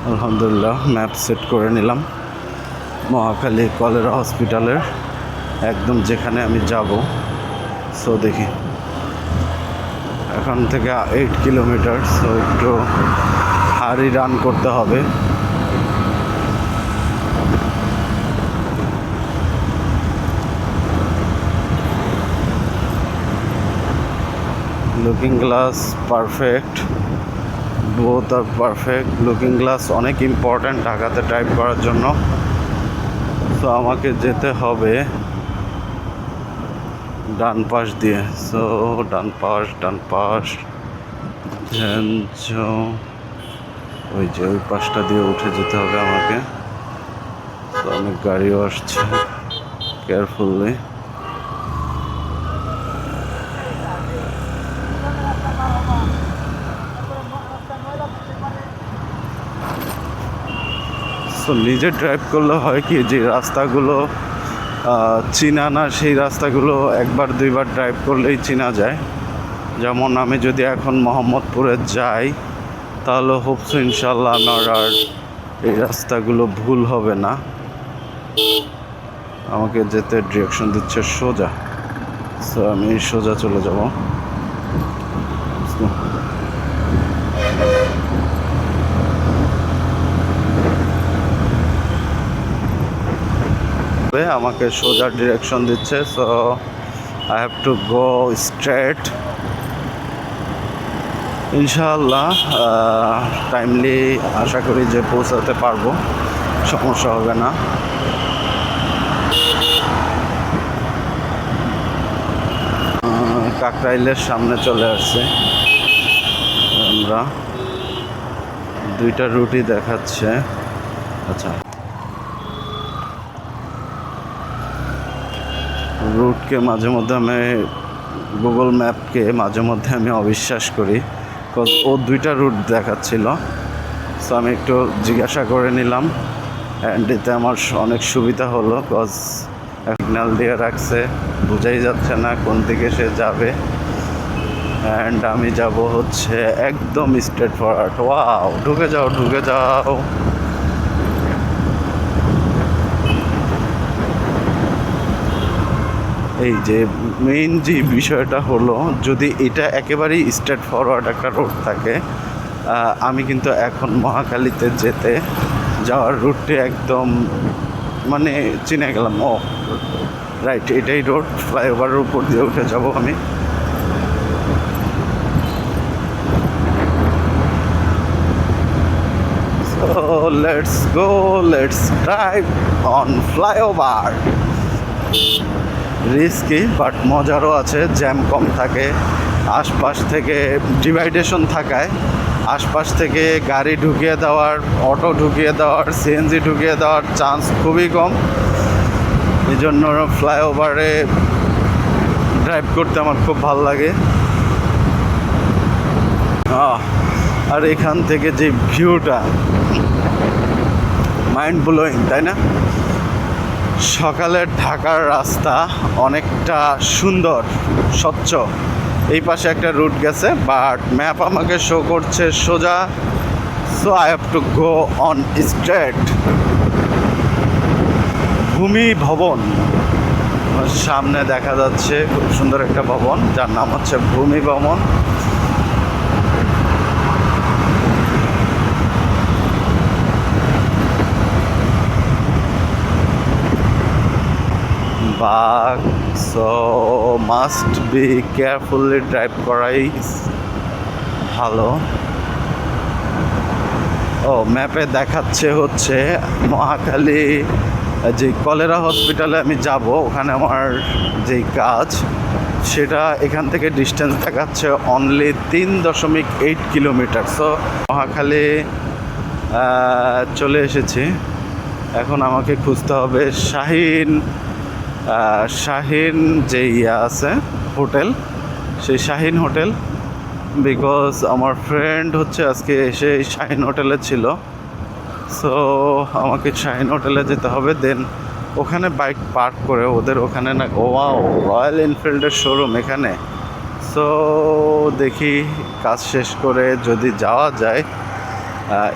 আলহামদুলিল্লাহ map set করে নিলাম মহাখালী কলেরা হসপিটালের একদম যেখানে আমি যাব। সো দেখি এখান থেকে 8 কিলোমিটার, সো একটু হাড়ি রান করতে হবে। লুকিং গ্লাস পারফেক্ট, বোথ আর পারফেক্ট। লুকিং গ্লাস অনেক ইম্পর্ট্যান্ট ঢাকাতে ড্রাইভ করার জন্য। সো আমাকে যেতে হবে ডান পাশ দিয়ে। সো ডান পাশ ওই যে ওই পাশটা দিয়ে উঠে যেতে হবে আমাকে। তো অনেক গাড়িও আসছে, কেয়ারফুলি। সো নিজে ড্রাইভ করলে হয় কি, যে রাস্তাগুলো চিনা না সেই রাস্তাগুলো একবার দুইবার ড্রাইভ করলেই চেনা যায়। যেমন আমি যদি এখন মোহাম্মদপুরে যাই তাহলে হোপস ইনশাল্লাহ আমার আর এই রাস্তাগুলো ভুল হবে না। আমাকে যেতে ডিরেকশন দিচ্ছে সোজা, সো আমি সোজা চলে যাব। আমাকে সোজা ডিরেকশন দিচ্ছে, so I have to go straight. ইনশাআল্লাহ টাইমলি আশা করি যে পৌঁছাতে পারবো, সমস্যা হবে না। কাকরাইলের সামনে চলে আসছে। আমরা দুইটা রুটই দেখাচ্ছে। আচ্ছা, রুটকে মাঝে মধ্যে আমি গুগল ম্যাপকে মাঝে মধ্যে আমি অবিশ্বাস করি, বিকজ ও দুইটা রুট দেখাচ্ছিল। সো আমি একটু জিজ্ঞাসা করে নিলাম, অ্যান্ড এতে আমার অনেক সুবিধা হলো, বিকজ সিগন্যাল দিয়ে রাখছে, বোঝাই যাচ্ছে না কোন দিকে সে যাবে। অ্যান্ড আমি যাব হচ্ছে একদম স্ট্রেট ফরওয়ার্ড। ওয়াও, ঢুকে যাও। এই যে মেইন যে বিষয়টা হলো, যদি এটা একেবারেই স্ট্রেট ফরওয়ার্ড একটা রোড থাকে, আমি কিন্তু এখন মহাখালীতে যাওয়ার রুটটি একদম মানে চিনে গেলাম। ও রাইট, এটাই রোড, ফ্লাইওভারের উপর দিয়ে উঠে যাব আমি। So let's drive on flyover. Risky but মজারও আছে, জ্যাম কম থাকে, আশপাশ থেকে ডিভাইডেশন থাকায় আশপাশ থেকে গাড়ি ঢুকিয়ে দেওয়ার, অটো ঢুকিয়ে দেওয়ার, সিএনজি ঢুকিয়ে দেওয়ার চান্স খুবই কম। এই জন্য ফ্লাইওভারে ড্রাইভ করতে আমার খুব ভালো লাগে। আর এখান থেকে যে ভিউটা মাইন্ড ব্লোয়িং, তাই না? সকালের ঢাকার রাস্তা অনেকটা সুন্দর, স্বচ্ছ। এই পাশে একটা রুট গেছে, বাট ম্যাপ আমাকে শো করছে সোজা। So I have to go on straight. ভূমি ভবন সামনে দেখা যাচ্ছে, খুব সুন্দর একটা ভবন যার নাম হচ্ছে ভূমি ভবন। বাঘ, so must be carefully drive করাই ভালো। ও ম্যাপে দেখাচ্ছে হচ্ছে মহাখালী যে কলেরা হসপিটালে আমি যাব, ওখানে আমার যেই কাজ, সেটা এখান থেকে ডিস্টেন্স দেখাচ্ছে অনলি 3.8 কিলোমিটার। সো মহাখালী চলে এসেছি। এখন আমাকে খুঁজতে হবে শাহিন যে আছে হোটেল, সেই শাহিন হোটেল। বিকজ আমার ফ্রেন্ড হচ্ছে আজকে এসে শাহিন হোটেলে ছিল। সো আমাকে শাহিন হোটেলে যেতে হবে, দেন ওখানে বাইক পার্ক করে ওদের ওখানে না, ওয়াও, রয়্যাল এনফিল্ডের শোরুম এখানে। সো দেখি কাজ শেষ করে যদি যাওয়া যায়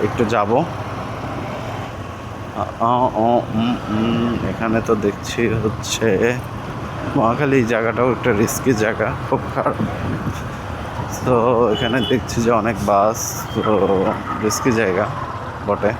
একটু যাব। এখানে তো দেখছি হচ্ছে মহাখালী জায়গাটাও একটা রিস্কি জায়গা, খুব খারাপ। তো এখানে দেখছি যে অনেক বাস, তো রিস্কি জায়গা বটে।